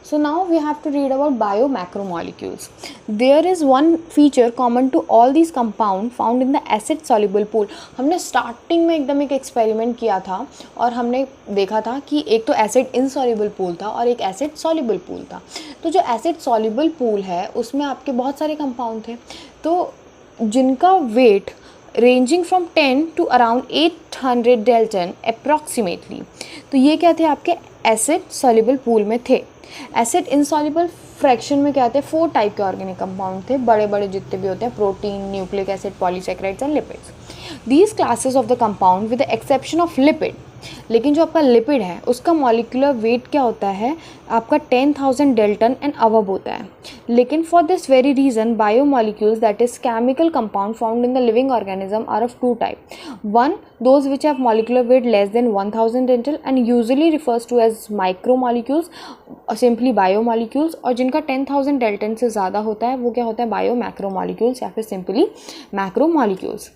So now we have to read about biomacromolecules. There is one feature common to all these compound found in the acid soluble pool. हमने starting में एकदम एक experiment किया था और हमने देखा था कि एक तो एसिड इनसॉल्युबल पूल था और एक एसिड सॉल्युबल पूल था. तो जो एसिड सॉल्युबल पूल है उसमें आपके बहुत सारे कंपाउंड थे, तो जिनका weight ranging from 10 to around 800 Dalton approximately. तो ये क्या थे, आपके एसिड सॉल्युबल पूल में थे. एसिड इनसॉल्युबल फ्रैक्शन में क्या होते हैं, 4 टाइप के ऑर्गेनिक कंपाउंड थे, बड़े बड़े जितने भी होते हैं, protein, nucleic acid, polysaccharides and lipids. These classes of the compound with the exception of lipid. लेकिन जो आपका लिपिड है उसका मॉलिक्यूलर वेट क्या होता है, आपका 10,000 Dalton एंड अबव होता है. लेकिन for this very reason biomolecules that is chemical compound found in the living organism are of 2 type. One, those which have molecular weight less than 1000 Dalton and usually refers to as micromolecules or simply biomolecules, और जिनका 10,000 Dalton से ज़्यादा होता है वो क्या होता है, biomacromolecules या फिर simply macromolecules.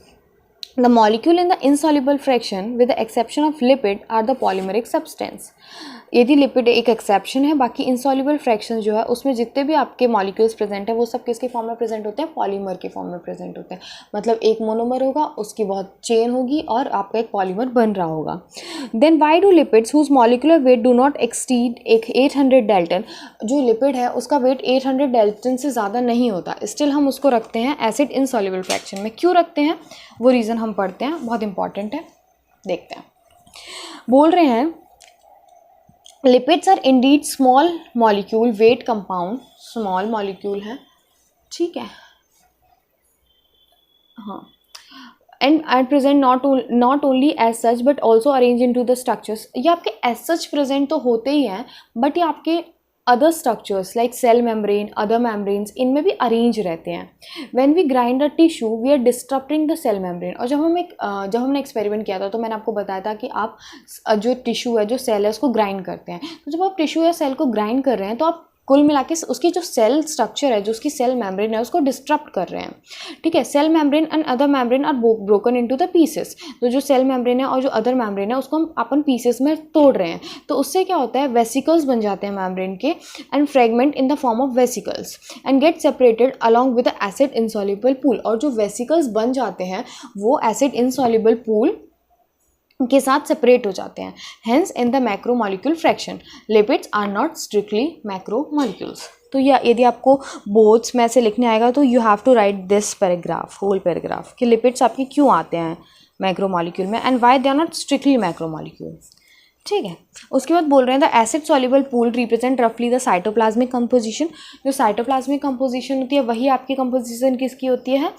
The molecule in the insoluble fraction with the exception of lipid are the polymeric substance. यदि लिपिड एक एक्सेप्शन है, बाकी इनसॉल्युबल फ्रैक्शन जो है उसमें जितने भी आपके मॉलिक्यूल्स प्रेजेंट है वो सब किसके फॉर्म में प्रेजेंट होते हैं, पॉलीमर के फॉर्म में प्रेजेंट होते हैं. मतलब एक मोनोमर होगा, उसकी बहुत चेन होगी और आपका एक पॉलीमर बन रहा होगा. Then why do lipids whose molecular weight do not exceed 800 Dalton. जो लिपिड है उसका वेट 800 Dalton से ज़्यादा नहीं होता, स्टिल हम उसको रखते हैं एसिड इनसॉल्युबल फ्रैक्शन में. क्यों रखते हैं वो रीज़न हम पढ़ते हैं, बहुत इंपॉर्टेंट है, देखते हैं. बोल रहे हैं lipids are indeed small molecule weight compound. Small molecule है, ठीक है, हाँ. And at present not only as such but also arrange into the structures. ये आपके एज सच प्रेजेंट तो होते ही हैं, बट ये आपके other structures like cell membrane, other membranes, इनमें भी अरेंज रहते हैं. When we grind a tissue we are disturbing the cell membrane. और जब हमने एक्सपेरिमेंट किया था तो मैंने आपको बताया था कि आप जो टिश्यू है, जो सेल है, उसको ग्राइंड करते हैं. तो जब आप टिश्यू या सेल को ग्राइंड कर रहे हैं तो आप कुल मिला के उसकी जो सेल स्ट्रक्चर है, जो उसकी सेल मेम्ब्रेन है, उसको डिस्टर्ब कर रहे हैं, ठीक है. Cell membrane and other membrane are broken into the pieces. तो जो सेल मेम्ब्रेन है और जो अदर मेम्ब्रेन है उसको हम अपन पीसेस में तोड़ रहे हैं. तो उससे क्या होता है, वेसिकल्स बन जाते हैं मेम्ब्रेन के and fragment in the form of vesicles and get separated along with the acid insoluble pool. और जो वेसिकल्स बन जाते हैं वो एसिड इनसॉल्युबल पूल के साथ सेपरेट हो जाते हैं. Hence in the macromolecule fraction lipids are not strictly macromolecules. तो यदि आपको बोर्ड्स में ऐसे लिखने आएगा तो you have to write this paragraph, whole paragraph, कि लिपिड्स आपके क्यों आते हैं मैक्रोमॉलिक्यूल में and why they are not strictly macromolecule, ठीक है. उसके बाद बोल रहे हैं the acid soluble pool represent रफली द साइटोप्लाज्मिक कंपोजिशन. जो साइटोप्लाज्मिक कंपोजिशन होती है वही आपकी कंपोजिशन किसकी होती है,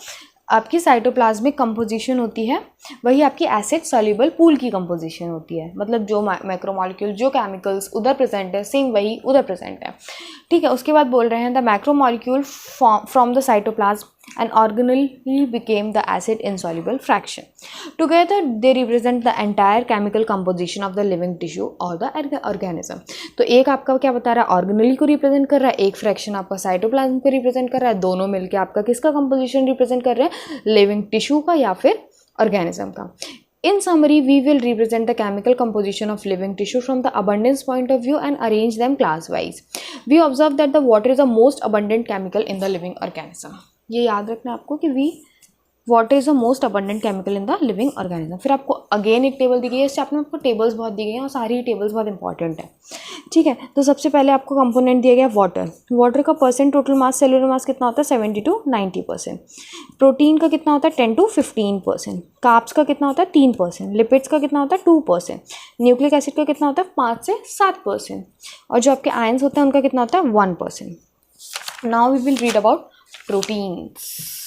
आपकी साइटोप्लाज्मिक कंपोजिशन होती है, वही आपकी एसिड सॉल्युबल पूल की कंपोजिशन होती है. मतलब जो मैक्रोमॉलिक्यूल, जो केमिकल्स उधर प्रेजेंट है, सेम वही उधर प्रेजेंट है, ठीक है. उसके बाद बोल रहे हैं the macromolecule from the cytoplasm and organelle became the acid insoluble fraction. Together they represent the entire chemical composition of the living tissue or the organism. तो एक आपका क्या बता रहा है, ऑर्गेनेली को रिप्रेजेंट कर रहा है, एक फ्रैक्शन आपका साइटोप्लाज्म को रिप्रेजेंट कर रहा है, दोनों मिलके आपका किसका कंपोजिशन रिप्रेजेंट कर रहे हैं, लिविंग टिश्यू का या फिर ऑर्गेनिज्म का. In summary, we will represent the chemical composition of living tissue from the abundance point of view and arrange them class-wise. We observe that the water is the most abundant chemical in the living organism. ये याद रखना आपको कि water is the most abundant chemical in the living organism. फिर आपको again एक table दी गई है, इस चैप्टर में आपको टेबल्स बहुत दी गई हैं और सारी ही टेबल्स बहुत इंपॉर्टेंट है, ठीक है. तो सबसे पहले आपको कंपोनेंट दिया गया वाटर. वाटर का परसेंट टोटल मास, सेलुलर मास कितना होता है, 70 to 90%. प्रोटीन का कितना होता है, 10 to 15%. कार्ब्स का कितना होता है, 3%. लिपिड्स का कितना होता है, 2%. न्यूक्लिक एसिड का कितना होता है, 5 से 7%. और जो आपके आयंस होते हैं उनका कितना होता है, 1%. Now we will read about proteins.